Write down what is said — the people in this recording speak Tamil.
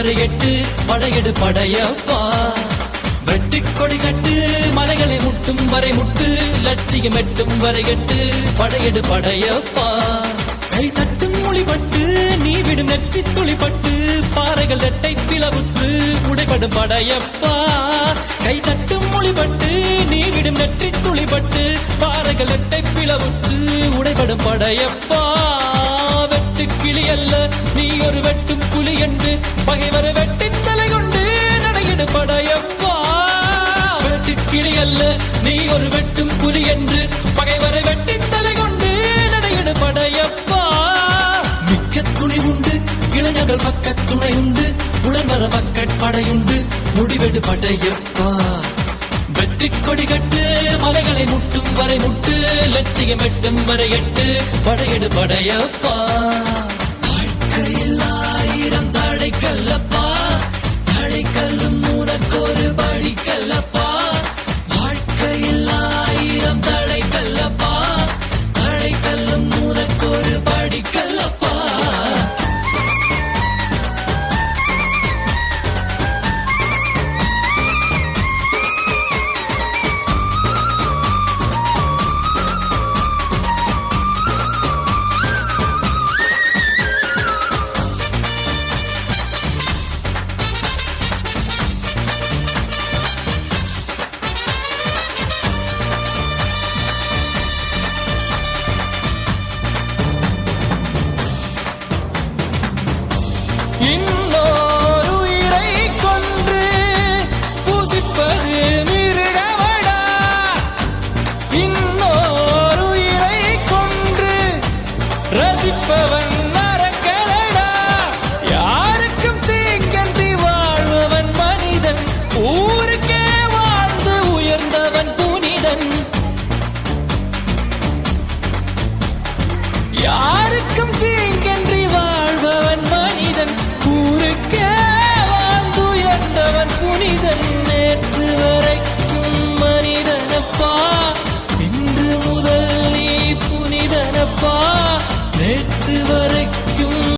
வரை எட்டு படையெடு படையப்பா. வெட்டிக் கொடி கட்டு மலைகளை முட்டும் வரை முட்டு லட்சியம் எட்டும் வரை எட்டு படையெடு படையப்பா. கை தட்டும் மொழிபட்டு நீ விடும் நெற்றி துளிப்பட்டு பாறைகள் எட்டை பிளவுற்று உடைபடும் படையப்பா. கை தட்டும் மொழிபட்டு நீ விடும் நெற்றி துளிப்பட்டு பாறைகள் எட்டை பிளவுற்று உடைபடும் படையப்பா. வெட்டு கிளி அல்ல நீ ஒரு வெட்டும் புலி என்று பகைவரை வெட்டி தலை கொண்டு நடையெடு படையப்பா. வெட்டு கிளி அல்ல நீ ஒரு வெட்டும் புலி என்று பகைவரை வெட்டி தலை கொண்டு நடையெடு படையப்பா. மிக்க துணி உண்டு இளைஞர்கள் பக்க துணை உண்டு உடன்வர பக்கட் படையுண்டு முடிவெடு படையப்பா. வெற்றி கொடி கட்டு மலைகளை முட்டும் வரை முட்டு லட்சியம் எட்டும் வரை எட்டு படையெடு படையப்பா.